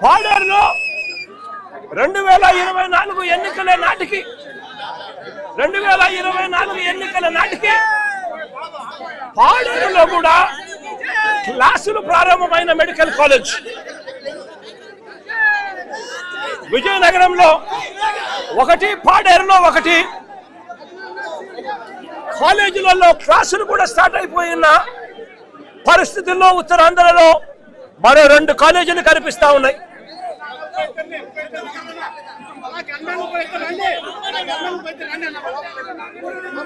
పాడేరులో 2024 ఎన్నికల నాటికి 2024 ఎన్నికల నాటికి పాడేరులో కూడా క్లాసులు ప్రారంభమైన మెడికల్ కాలేజ్, విజయనగరంలో ఒకటి, పాడేరులో ఒకటి, కాలేజీలలో క్లాసులు కూడా స్టార్ట్ అయిపోయిన పరిస్థితుల్లో ఉత్తరాంధ్రలో మరో 2 కాలేజీలు కనిపిస్తా ఉన్నాయి.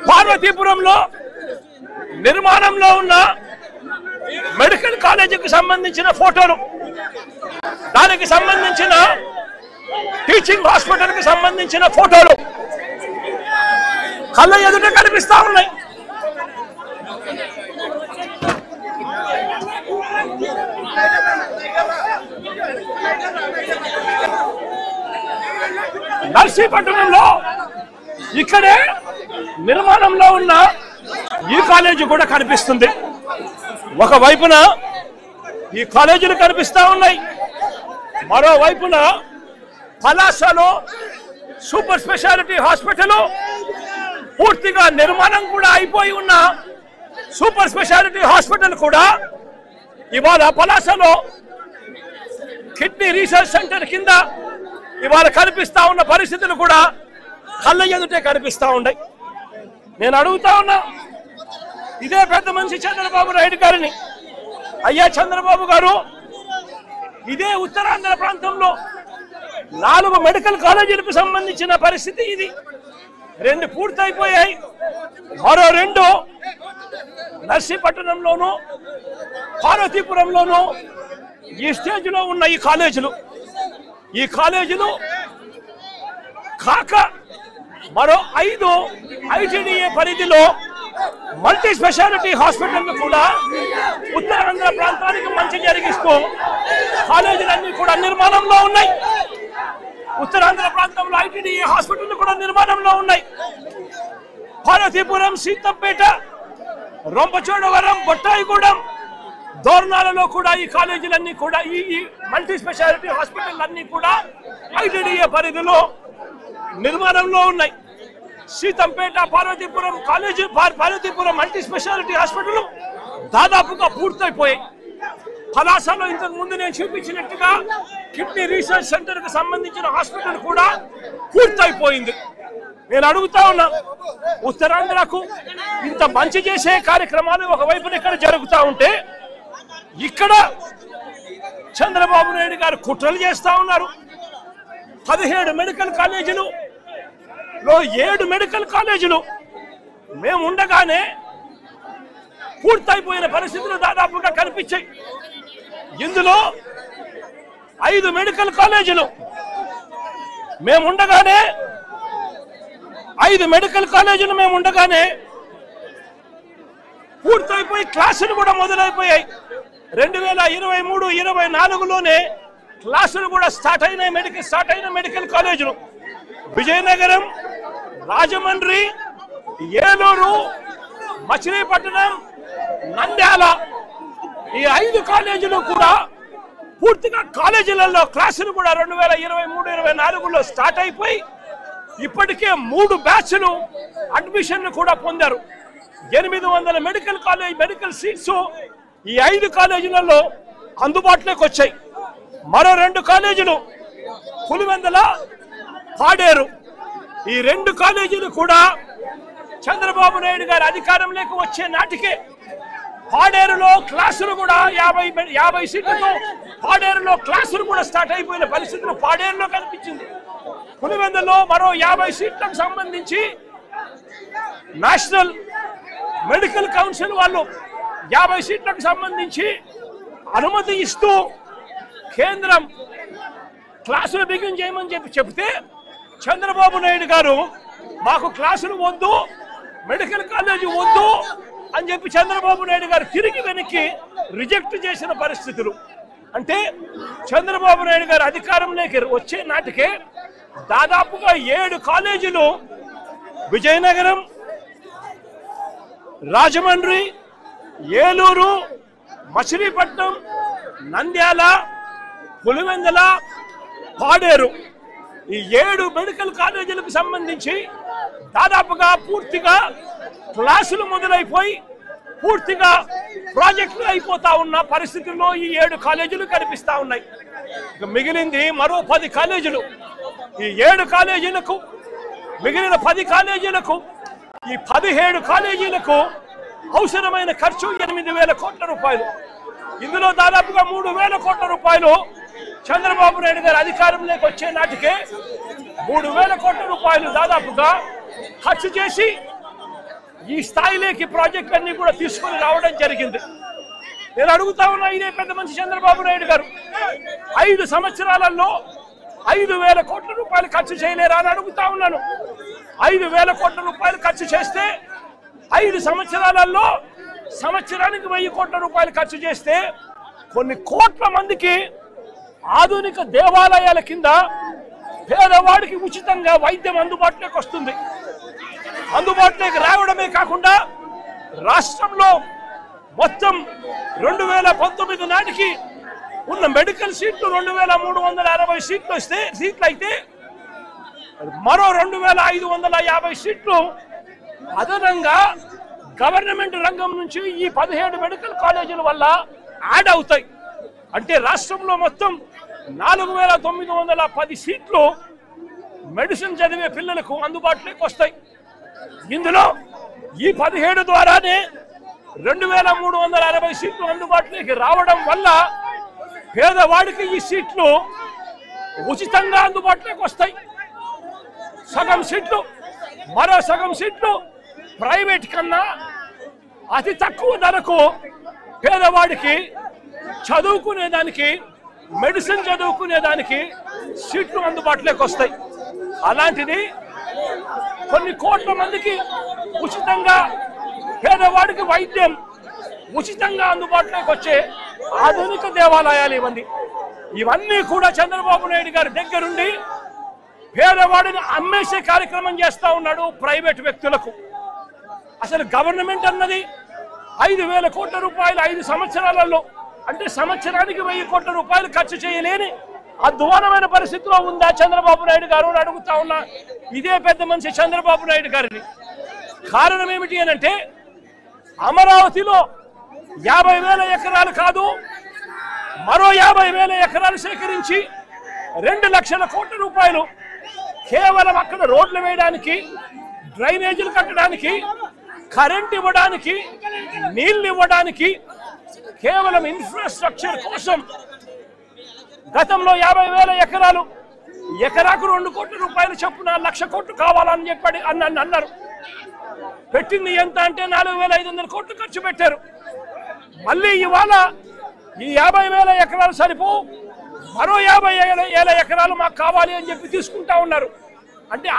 పార్వతీపురంలో నిర్మాణంలో ఉన్న మెడికల్ కాలేజీకి సంబంధించిన ఫోటోలు, దానికి సంబంధించిన టీచింగ్ హాస్పిటల్ కి సంబంధించిన ఫోటోలు కళ్ళ ఎదుట కనిపిస్తా ఉన్నాయి. నర్సీపట్నంలో ఇక్కడే నిర్మాణంలో ఉన్న ఈ కాలేజీ కూడా కనిపిస్తుంది. ఒకవైపున ఈ కాలేజీలు కనిపిస్తా ఉన్నాయి, మరోవైపున పలాసలో సూపర్ స్పెషాలిటీ హాస్పిటల్ పూర్తిగా నిర్మాణం కూడా అయిపోయి ఉన్న సూపర్ స్పెషాలిటీ హాస్పిటల్ కూడా ఇవాళ పలాసలో కిడ్నీ రీసెర్చ్ సెంటర్ కింద ఇవాళ కనిపిస్తా ఉన్న పరిస్థితులు కూడా కళ్ళ ఎదుటే కనిపిస్తా ఉన్నాయి. నేను అడుగుతా ఉన్నా ఇదే పెద్ద మనిషి చంద్రబాబు నాయుడు గారిని, అయ్యా చంద్రబాబు గారు, ఇదే ఉత్తరాంధ్ర ప్రాంతంలో 4 మెడికల్ కాలేజీలకు సంబంధించిన పరిస్థితి ఇది. 2 పూర్తయిపోయాయి, మరో 2 నర్సీపట్నంలోను పార్వతీపురంలోను ఈ స్టేజ్లో ఉన్న ఈ కాలేజీలు కాక మరో 5 ఐటీడీఏ పరిధిలో మల్టీ స్పెషాలిటీ హాస్పిటల్ కూడా ఉత్తరాంధ్ర ప్రాంతానికి మంచి జరిగిస్తూ కాలేజీలన్నీ కూడా నిర్మాణంలో ఉన్నాయి. ఉత్తరాంధ్ర ప్రాంతంలో ఐటీడీఏ హాస్పిటల్ కూడా నిర్మాణంలో ఉన్నాయి. పార్వతీపురం, సీతంపేట, రొంపచోడవరం, బొట్టాయిగూడెం, దోర్నాలలో కూడా ఈ కాలేజీలన్నీ కూడా ఈ మల్టీ స్పెషాలిటీ హాస్పిటల్ అన్ని కూడా ఐటీడీఏ పరిధిలో నిర్మాణంలో ఉన్నాయి. Seethampeta, Parvathipuram college, Parvathipuram multi speciality hospital దాదాపుగా పూర్తయిపోయాయి. పలాసలో ఇంతకు ముందు నేను చూపించినట్టుగా కిడ్నీ రీసెర్చ్ సెంటర్ కు సంబంధించిన హాస్పిటల్ కూడా పూర్తయిపోయింది. నేను అడుగుతా ఉన్నా, ఉత్తరాంధ్రకు ఇంత మంచి చేసే కార్యక్రమాలు ఒకవైపున ఇక్కడ జరుగుతూ ఉంటే, ఇక్కడ చంద్రబాబు నాయుడు గారు కుట్రలు చేస్తా ఉన్నారు. 17 మెడికల్ కాలేజీలు 7 మెడికల్ కాలేజీలు మేము ఉండగానే పూర్తయిపోయిన పరిస్థితులు దాదాపుగా కనిపించాయి. ఇందులో 5 మెడికల్ కాలేజీలు మేముండగానే 5 మెడికల్ కాలేజీలు మేముండగానే పూర్తయిపోయి క్లాసులు కూడా మొదలైపోయాయి. 2023-24లోనే క్లాసులు కూడా స్టార్ట్ అయిన మెడికల్ కాలేజీలు విజయనగరం, రాజమండ్రి, ఏలూరు, మచిలీపట్నం, నంద్యాల ఈ 5 కాలేజీలు కూడా పూర్తిగా కాలేజీలలో క్లాసులు కూడా 2023-24లో స్టార్ట్ అయిపోయి ఇప్పటికే 3 బ్యాచ్లు అడ్మిషన్లు కూడా పొందారు. 800 మెడికల్ సీట్స్ ఈ 5 కాలేజీలలో అందుబాటులోకి వచ్చాయి. మరో 2 కాలేజీలు పులివెందుల, పాడేరు, ఈ 2 కాలేజీలు కూడా చంద్రబాబు నాయుడు గారు అధికారంలోకి వచ్చే నాటికే పాడేరులో క్లాసులు కూడా 50 సీట్లతో పాడేరులో క్లాసులు కూడా స్టార్ట్ అయిపోయిన పరిస్థితులు పాడేరులో కనిపించింది. పులివెందులో మరో 50 సీట్లకు సంబంధించి నేషనల్ మెడికల్ కౌన్సిల్ వాళ్ళు 50 సీట్లకు సంబంధించి అనుమతి ఇస్తూ కేంద్రం క్లాసులు బిగిన్ చేయమని చెప్తే చంద్రబాబు నాయుడు గారు మాకు క్లాసులు వద్దు, మెడికల్ కాలేజీ వద్దు అని చెప్పి చంద్రబాబు నాయుడు గారు తిరిగి వెనక్కి రిజెక్ట్ చేసిన పరిస్థితులు. అంటే చంద్రబాబు నాయుడు గారు అధికారంలోకి వచ్చే నాటికే దాదాపుగా 7 కాలేజీలు విజయనగరం, రాజమండ్రి, ఏలూరు, మచిలీపట్నం, నంద్యాల, పులివెందుల, పాడేరు ఈ 7 మెడికల్ కాలేజీలకు సంబంధించి దాదాపుగా పూర్తిగా క్లాసులు మొదలైపోయి పూర్తిగా ప్రాజెక్టులు అయిపోతా ఉన్న పరిస్థితుల్లో ఈ 7 కాలేజీలు కనిపిస్తా ఉన్నాయి. మిగిలింది మరో 10 కాలేజీలు. ఈ 7 కాలేజీలకు మిగిలిన 10 కాలేజీలకు ఈ 17 కాలేజీలకు అవసరమైన ఖర్చు 8,000 కోట్ల రూపాయలు. ఇందులో దాదాపుగా 3,000 కోట్ల రూపాయలు చంద్రబాబు నాయుడు గారు అధికారంలోకి వచ్చే నాటికే 3,000 కోట్ల రూపాయలు దాదాపుగా ఖర్చు చేసి ఈ స్థాయిలోకి ప్రాజెక్టులన్నీ కూడా తీసుకొని రావడం జరిగింది. నేను అడుగుతా ఉన్నా, ఇదే పెద్ద మనిషి చంద్రబాబు నాయుడు గారు 5 సంవత్సరాలలో 5,000 కోట్ల రూపాయలు ఖర్చు చేయలేరా అని అడుగుతా ఉన్నాను. 5,000 కోట్ల రూపాయలు ఖర్చు చేస్తే 5 సంవత్సరాలలో సంవత్సరానికి 1,000 కోట్ల రూపాయలు ఖర్చు చేస్తే కొన్ని కోట్ల మందికి ఆధునిక దేవాలయాల కింద పేదవాడికి ఉచితంగా వైద్యం అందుబాటులోకి వస్తుంది. అందుబాటులోకి రావడమే కాకుండా రాష్ట్రంలో మొత్తం 2019 నాటికి ఉన్న మెడికల్ సీట్లు 2,360 సీట్లు అయితే మరో 2,550 సీట్లు అదనంగా గవర్నమెంట్ రంగం నుంచి ఈ 17 మెడికల్ కాలేజీల వల్ల యాడ్ అవుతాయి. అంటే రాష్ట్రంలో మొత్తం 4,910 సీట్లు మెడిసిన్ చదివే పిల్లలకు అందుబాటులోకి వస్తాయి. ఇందులో ఈ 17 ద్వారానే 2,360 సీట్లు అందుబాటులోకి రావడం వల్ల పేదవాడికి ఈ సీట్లు ఉచితంగా అందుబాటులోకి వస్తాయి. సగం సీట్లు, మరో సగం సీట్లు ప్రైవేట్ కన్నా అతి తక్కువ ధరకు పేదవాడికి చదువుకునేదానికి, మెడిసిన్ చదువుకునేదానికి సీట్లు అందుబాటులోకి వస్తాయి. అలాంటిది కొన్ని కోట్ల మందికి ఉచితంగా పేదవాడికి వైద్యం ఉచితంగా అందుబాటులోకి వచ్చే ఆధునిక దేవాలయాలు ఇవన్నీ కూడా చంద్రబాబు నాయుడు గారి దగ్గరుండి పేదవాడిని అమ్మేసే కార్యక్రమం చేస్తా ఉన్నాడు ప్రైవేట్ వ్యక్తులకు. అసలు గవర్నమెంట్ అన్నది 5,000 కోట్ల రూపాయలు 5 సంవత్సరాలలో, అంటే సంవత్సరానికి 1,000 కోట్ల రూపాయలు ఖర్చు చేయలేని అధ్వానమైన పరిస్థితిలో ఉందా చంద్రబాబు నాయుడు గారు అని అడుగుతా ఉన్నా ఇదే పెద్ద మనిషి చంద్రబాబు నాయుడు గారిని. కారణం ఏమిటి అని అంటే, అమరావతిలో 50,000 ఎకరాలు కాదు, మరో 50,000 ఎకరాలు సేకరించి 2 లక్షల కోట్ల రూపాయలు కేవలం అక్కడ రోడ్లు వేయడానికి, డ్రైనేజీలు కట్టడానికి, కరెంట్ ఇవ్వడానికి, నీళ్లు ఇవ్వడానికి, కేవలం ఇన్ఫ్రాస్ట్రక్చర్ కోసం గతంలో 50,000 ఎకరాలు, ఎకరాకు 2 కోట్ల రూపాయలు చొప్పున 1,00,000 కోట్లు కావాలని చెప్పి అన్నారు. పెట్టింది ఎంత అంటే 4,500 కోట్లు ఖర్చు పెట్టారు. మళ్ళీ ఇవాళ ఈ 50,000 ఎకరాలు సరిపో, మరో 50,000 ఎకరాలు మాకు కావాలి అని చెప్పి తీసుకుంటా ఉన్నారు. అంటే